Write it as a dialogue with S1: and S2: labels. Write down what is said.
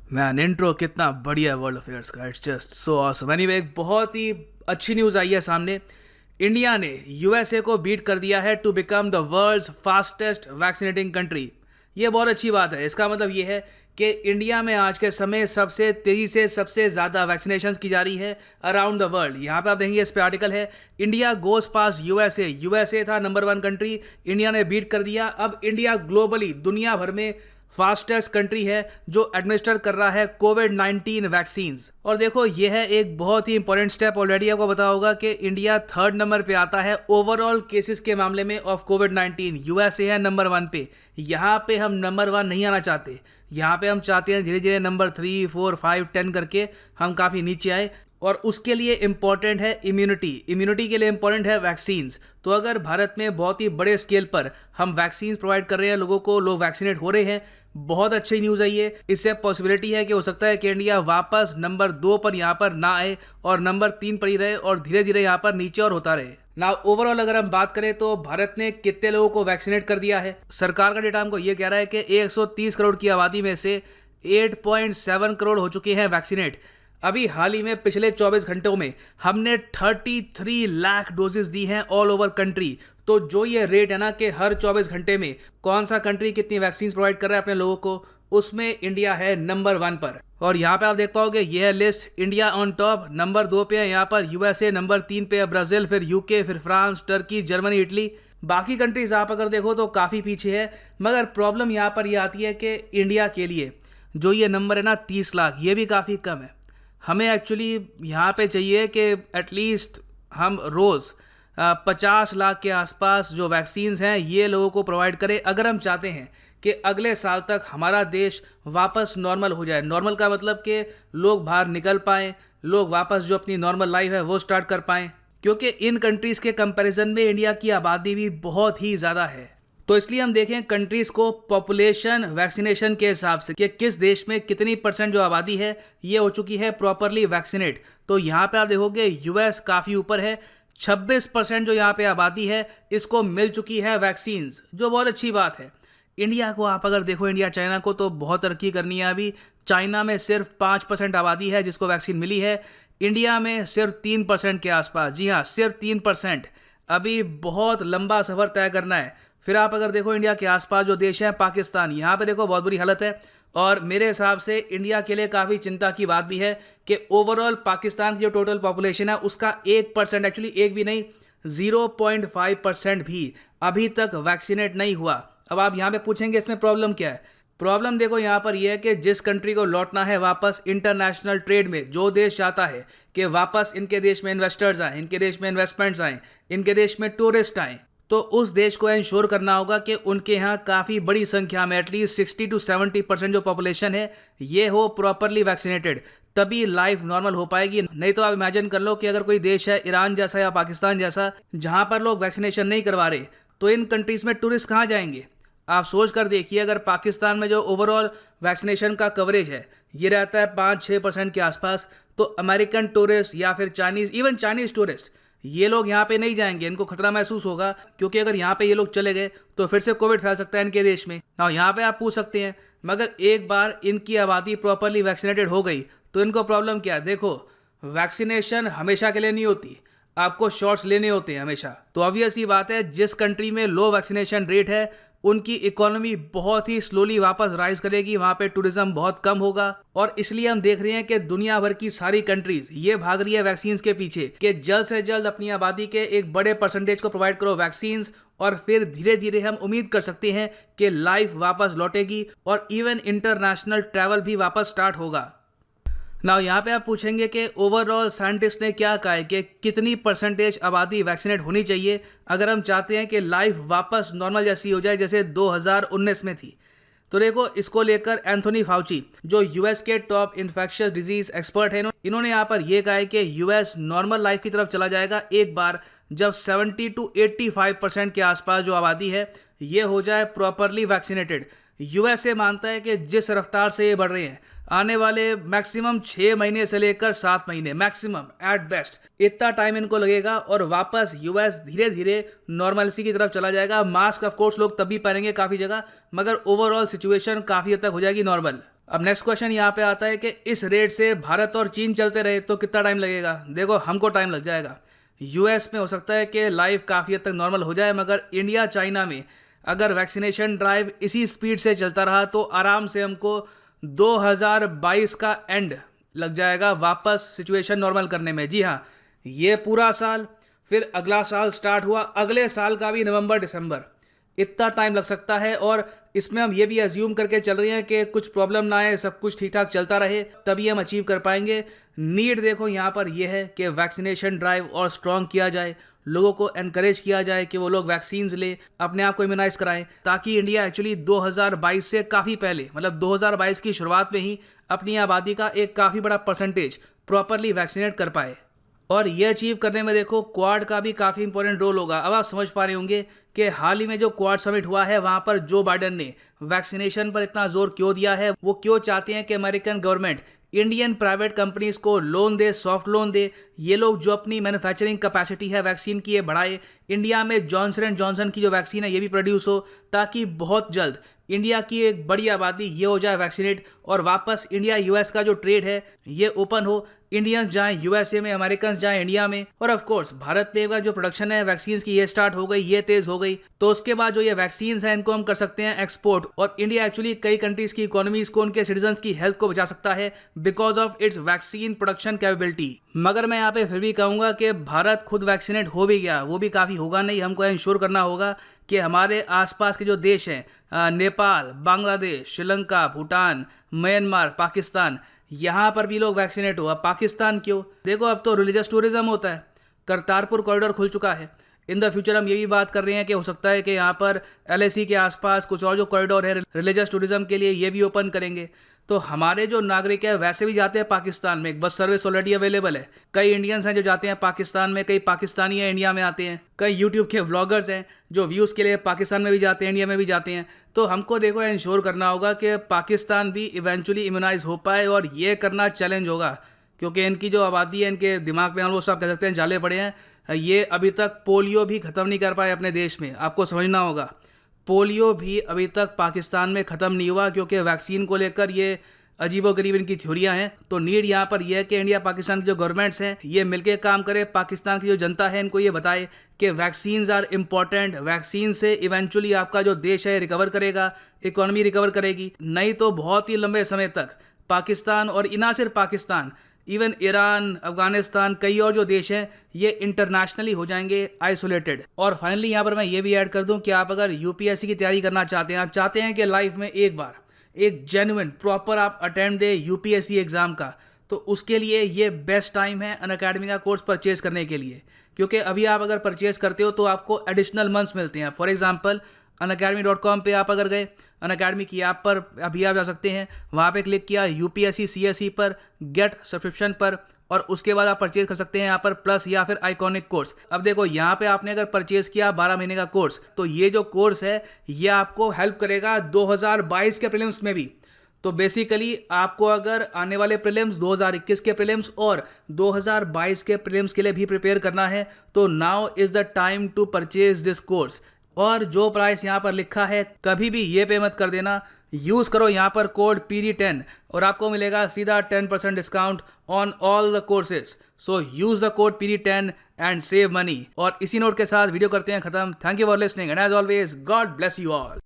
S1: Man intro कितना बढ़िया world affairs का, it's just so awesome. Anyway, एक बहुत ही अच्छी न्यूज़ आई है सामने। इंडिया ने यूएसए को बीट कर दिया है to become the world's fastest vaccinating country. ये बहुत अच्छी बात है। इसका मतलब ये है कि इंडिया में आज के समय सबसे तेज़ी से सबसे ज़्यादा वैक्सीनेशन की जा रही है अराउंड द वर्ल्ड। यहाँ पे आप देखेंगे इस पे आर्टिकल है, इंडिया गोज पास यूएसए। यूएसए था नंबर 1 कंट्री, इंडिया ने बीट कर दिया। अब इंडिया ग्लोबली दुनिया भर में फास्टेस्ट कंट्री है जो एडमिनिस्टर कर रहा है कोविड-19 वैक्सीन्स। और देखो, यह है एक बहुत ही इंपॉर्टेंट स्टेप। ऑलरेडी आपको पता होगा कि इंडिया 3rd नंबर पे आता है ओवरऑल केसेस के मामले में ऑफ कोविड-19। यूएसए है नंबर 1 पे। यहाँ पे हम नंबर 1 नहीं आना चाहते। यहाँ पे हम चाहते हैं धीरे धीरे नंबर 3, 4, 5, 10 करके हम काफ़ी नीचे आए। और उसके लिए इम्पॉर्टेंट है इम्यूनिटी। इम्यूनिटी के लिए इम्पॉर्टेंट है वैक्सीन्स। तो अगर भारत में बहुत ही बड़े स्केल पर हम वैक्सीन प्रोवाइड कर रहे हैं लोगों को, लोग वैक्सीनेट हो रहे हैं, बहुत अच्छी न्यूज़ है ये। इससे पॉसिबिलिटी है कि हो सकता है कि इंडिया वापस नंबर 2 पर यहाँ पर ना आए और नंबर 3 पर ही रहे और धीरे धीरे यहाँ पर नीचे और होता रहे ना। ओवरऑल अगर हम बात करें तो भारत ने कितने लोगों को वैक्सीनेट कर दिया है, सरकार का डेटा हमको ये कह रहा है कि 130 करोड़ की आबादी में से 8.7 करोड़ हो चुके हैं वैक्सीनेट। अभी हाल ही में पिछले 24 घंटों में हमने 33 लाख डोजेस दी हैं ऑल ओवर कंट्री। तो जो ये रेट है ना कि हर 24 घंटे में कौन सा कंट्री कितनी वैक्सीन प्रोवाइड कर रहा है अपने लोगों को, उसमें इंडिया है नंबर 1 पर। और यहाँ पे आप देख पाओगे ये है list, India on top, number 2 पे है यहाँ पर यूएसए, नंबर 3 पे है ब्राज़ील, फिर यूके, फिर फ्रांस, टर्की, जर्मनी, इटली। बाकी कंट्रीज आप अगर देखो तो काफ़ी पीछे है। मगर प्रॉब्लम यहाँ पर ये आती है कि इंडिया के लिए जो ये नंबर है ना 30 लाख, ये भी काफ़ी कम है। हमें एक्चुअली यहाँ पे चाहिए कि एटलीस्ट हम रोज़ 50 लाख के आसपास जो वैक्सीन्स हैं ये लोगों को प्रोवाइड करें, अगर हम चाहते हैं कि अगले साल तक हमारा देश वापस नॉर्मल हो जाए। नॉर्मल का मतलब कि लोग बाहर निकल पाएँ, लोग वापस जो अपनी नॉर्मल लाइफ है वो स्टार्ट कर पाएँ। क्योंकि इन कंट्रीज़ के कंपैरिजन में इंडिया की आबादी भी बहुत ही ज़्यादा है। तो इसलिए हम देखें कंट्रीज़ को पॉपुलेशन वैक्सीनेशन के हिसाब से कि किस देश में कितनी % जो आबादी है ये हो चुकी है प्रॉपरली वैक्सीनेट। तो यहाँ पे आप देखोगे यूएस काफ़ी ऊपर है, 26% जो यहाँ पे आबादी है इसको मिल चुकी है वैक्सीन्स, जो बहुत अच्छी बात है। इंडिया को आप अगर देखो, इंडिया चाइना को तो बहुत तरक्की करनी है अभी। चाइना में सिर्फ 5% आबादी है जिसको वैक्सीन मिली है, इंडिया में सिर्फ 3% के आसपास। जी हाँ, सिर्फ 3%। अभी बहुत लंबा सफ़र तय करना है। फिर आप अगर देखो इंडिया के आसपास जो देश हैं, पाकिस्तान, यहाँ पे देखो बहुत बुरी हालत है। और मेरे हिसाब से इंडिया के लिए काफ़ी चिंता की बात भी है कि ओवरऑल पाकिस्तान की जो टोटल पॉपुलेशन है उसका 1%, एक्चुअली एक भी नहीं, 0.5% भी अभी तक वैक्सीनेट नहीं हुआ। अब आप यहाँ पे पूछेंगे इसमें प्रॉब्लम क्या है। प्रॉब्लम देखो यहाँ पर यह है कि जिस कंट्री को लौटना है वापस इंटरनेशनल ट्रेड में, जो देश चाहता है कि वापस इनके देश में इन्वेस्टर्स आएँ, इनके देश में इन्वेस्टमेंट्स आएँ, इनके देश में टूरिस्ट आएँ, तो उस देश को इंश्योर करना होगा कि उनके यहाँ काफ़ी बड़ी संख्या में एटलीस्ट 60 to 70% जो पॉपुलेशन है ये हो प्रॉपरली वैक्सीनेटेड, तभी लाइफ नॉर्मल हो पाएगी। नहीं तो आप इमेजिन कर लो कि अगर कोई देश है ईरान जैसा या पाकिस्तान जैसा जहाँ पर लोग वैक्सीनेशन नहीं करवा रहे, तो इन कंट्रीज़ में टूरिस्ट कहाँ जाएंगे। आप सोच कर देखिए, अगर पाकिस्तान में जो ओवरऑल वैक्सीनेशन का कवरेज है ये रहता है 5-6% के आसपास, तो अमेरिकन टूरिस्ट या फिर चाइनीज़, इवन चाइनीज़ टूरिस्ट, ये लोग यहाँ पे नहीं जाएंगे, इनको खतरा महसूस होगा। क्योंकि अगर यहाँ पे ये लोग चले गए तो फिर से कोविड फैल सकता है इनके देश में ना। यहाँ पे आप पूछ सकते हैं, मगर एक बार इनकी आबादी प्रॉपरली वैक्सीनेटेड हो गई तो इनको प्रॉब्लम क्या है। देखो, वैक्सीनेशन हमेशा के लिए नहीं होती, आपको शॉट्स लेने होते हैं हमेशा। तो ऑब्वियस ही बात है, जिस कंट्री में लो वैक्सीनेशन रेट है उनकी इकोनॉमी बहुत ही स्लोली वापस राइज करेगी, वहाँ पे टूरिज्म बहुत कम होगा। और इसलिए हम देख रहे हैं कि दुनिया भर की सारी कंट्रीज ये भाग रही है वैक्सीन्स के पीछे कि जल्द से जल्द अपनी आबादी के एक बड़े परसेंटेज को प्रोवाइड करो वैक्सीन्स, और फिर धीरे धीरे हम उम्मीद कर सकते हैं कि लाइफ वापस लौटेगी और इवन इंटरनेशनल ट्रैवल भी वापस स्टार्ट होगा। ना यहाँ पे आप पूछेंगे कि ओवरऑल साइंटिस्ट ने क्या कहा है कि कितनी % आबादी वैक्सीनेट होनी चाहिए अगर हम चाहते हैं कि लाइफ वापस नॉर्मल जैसी हो जाए जैसे 2019 में थी। तो देखो, इसको लेकर एंथोनी फाउची जो यूएस के टॉप इन्फेक्शियस डिजीज एक्सपर्ट हैं, इन्होंने यहाँ पर यह कहा है कि यूएस नॉर्मल लाइफ की तरफ चला जाएगा एक बार जब 70 to 85% के आसपास जो आबादी है ये हो जाए प्रॉपरली वैक्सीनेटेड। यूएसए मानता है कि जिस रफ्तार से ये बढ़ रहे हैं, आने वाले मैक्सिमम 6 महीने से लेकर 7 महीने मैक्सिमम एट बेस्ट इतना टाइम इनको लगेगा और वापस यूएस धीरे धीरे नॉर्मलसी की तरफ चला जाएगा। मास्क ऑफ कोर्स लोग तभी पहनेंगे काफ़ी जगह, मगर ओवरऑल सिचुएशन काफ़ी हद तक हो जाएगी नॉर्मल। अब नेक्स्ट क्वेश्चन यहाँ पे आता है कि इस रेट से भारत और चीन चलते रहे तो कितना टाइम लगेगा। देखो हमको टाइम लग जाएगा, यूएस में हो सकता है कि लाइफ काफ़ी हद तक नॉर्मल हो जाए, मगर इंडिया चाइना में अगर वैक्सीनेशन ड्राइव इसी स्पीड से चलता रहा तो आराम से हमको 2022 का एंड लग जाएगा वापस सिचुएशन नॉर्मल करने में। जी हाँ, ये पूरा साल, फिर अगला साल स्टार्ट हुआ, अगले साल का भी नवंबर दिसंबर, इतना टाइम लग सकता है। और इसमें हम ये भी अज्यूम करके चल रहे हैं कि कुछ प्रॉब्लम ना आए, सब कुछ ठीक ठाक चलता रहे, तभी हम अचीव कर पाएंगे। नीड देखो यहाँ पर यह है कि वैक्सीनेशन ड्राइव और स्ट्रॉन्ग किया जाए, लोगों को एनकरेज किया जाए कि वो लोग वैक्सीन्स ले, अपने आप को इम्यूनाइज कराएं, ताकि इंडिया एक्चुअली 2022 से काफ़ी पहले, मतलब 2022 की शुरुआत में ही अपनी आबादी का एक काफ़ी बड़ा परसेंटेज प्रॉपरली वैक्सीनेट कर पाए। और ये अचीव करने में देखो क्वाड का भी काफ़ी इंपॉर्टेंट रोल होगा। अब आप समझ पा रहे होंगे कि हाल ही में जो क्वाड समिट हुआ है वहाँ पर जो बाइडेन ने वैक्सीनेशन पर इतना जोर क्यों दिया है, वो क्यों चाहते हैं कि American government Indian private companies को लोन दे, सॉफ्ट लोन दे, ये लोग जो अपनी मैन्युफैक्चरिंग कैपेसिटी है वैक्सीन की ये बढ़ाए, इंडिया में जॉनसन एंड जॉनसन की जो वैक्सीन है ये भी प्रोड्यूस हो, ताकि बहुत जल्द इंडिया की एक बड़ी आबादी ये हो जाए वैक्सीनेट और वापस इंडिया यूएस का जो ट्रेड है ये ओपन हो, इंडियंस जाएं यूएसए में, अमेरिकन जाएं इंडिया में। और ऑफ कोर्स भारत में का जो प्रोडक्शन है वैक्सीन की ये स्टार्ट हो गई, ये तेज हो गई, तो उसके बाद जो ये वैक्सीन है इनको हम कर सकते हैं एक्सपोर्ट, और इंडिया एक्चुअली कई कंट्रीज की इकोनॉमीज को, उनके सिटीजन की हेल्थ को बचा सकता है because of its vaccine production capability. मगर मैं यहाँ पे फिर भी कहूँगा कि भारत खुद वैक्सीनेट हो भी गया, वो भी काफ़ी होगा नहीं, हमको इंश्योर करना होगा कि हमारे आसपास के जो देश हैं, नेपाल, बांग्लादेश, श्रीलंका, भूटान, म्यांमार, पाकिस्तान, यहाँ पर भी लोग वैक्सीनेट हो। अब पाकिस्तान क्यों? देखो अब तो रिलीजियस टूरिज्म होता है, करतारपुर कॉरिडोर खुल चुका है। इन द फ्यूचर हम ये भी बात कर रहे हैं कि हो सकता है कि यहाँ पर एलएसी के आसपास कुछ और जो कॉरिडोर है रिलीजियस टूरिज्म के लिए ये भी ओपन करेंगे। तो हमारे जो नागरिक है वैसे भी जाते हैं पाकिस्तान में, एक बस सर्विस ऑलरेडी अवेलेबल है, कई इंडियंस हैं जो जाते हैं पाकिस्तान में, कई पाकिस्तानी हैं इंडिया में आते हैं, कई यूट्यूब के व्लॉगर्स हैं जो व्यूज़ के लिए पाकिस्तान में भी जाते हैं, इंडिया में भी जाते हैं। तो हमको देखो इंश्योर करना होगा कि पाकिस्तान भी इवेंचुअली इम्यूनाइज हो पाए, और ये करना चैलेंज होगा क्योंकि इनकी जो आबादी है, इनके दिमाग में हम लोग सब कह सकते हैं जाले पड़े हैं। ये अभी तक पोलियो भी ख़त्म नहीं कर पाए अपने देश में, आपको समझना होगा। पोलियो भी अभी तक पाकिस्तान में ख़त्म नहीं हुआ क्योंकि वैक्सीन को लेकर ये अजीबोगरीब इनकी थ्योरियां हैं। तो नीड यहाँ पर यह है कि इंडिया पाकिस्तान की जो गवर्नमेंट्स हैं ये मिलकर काम करे, पाकिस्तान की जो जनता है इनको ये बताए कि वैक्सीन्स आर इम्पॉर्टेंट, वैक्सीन से इवेंचुअली आपका जो देश है रिकवर करेगा, इकोनॉमी रिकवर करेगी, नहीं तो बहुत ही लंबे समय तक पाकिस्तान, और ना सिर्फ पाकिस्तान, इवन ईरान, अफगानिस्तान, कई और जो देश हैं ये इंटरनेशनली हो जाएंगे आइसोलेटेड। और फाइनली यहाँ पर मैं ये भी ऐड कर दूं कि आप अगर यूपीएससी की तैयारी करना चाहते हैं, आप चाहते हैं कि लाइफ में एक बार एक जेन्युइन प्रॉपर आप अटेम्प्ट दे यूपीएससी एग्ज़ाम का, तो उसके लिए ये बेस्ट टाइम है अनअकैडमी का कोर्स परचेज करने के लिए। क्योंकि अभी आप अगर परचेज करते हो तो आपको एडिशनल मंथ्स मिलते हैं। फॉर एग्जांपल unacademy.com पे आप अगर गए, अनअकैडमी की ऐप पर अभी आप जा सकते हैं, वहाँ पे क्लिक किया यूपीएससी सीएसई पर गेट सब्सक्रिप्शन पर, और उसके बाद आप परचेज कर सकते हैं यहाँ पर प्लस या फिर आइकॉनिक कोर्स। अब देखो यहाँ पे आपने अगर परचेज किया 12 महीने का कोर्स, तो ये जो कोर्स है ये आपको हेल्प करेगा 2022 के प्रीलिम्स में भी। तो बेसिकली आपको अगर आने वाले प्रीलिम्स 2021 के प्रीलिम्स और 2022 के प्रीलिम्स के लिए भी प्रिपेयर करना है, तो now is the time to purchase this course. और जो प्राइस यहाँ पर लिखा है कभी भी ये पे मत कर देना, यूज़ करो यहाँ पर कोड PD10 और आपको मिलेगा सीधा 10% discount on all the courses. So use the code PD10 and save money. और इसी नोट के साथ वीडियो करते हैं ख़त्म। Thank you for listening and as always God bless you all.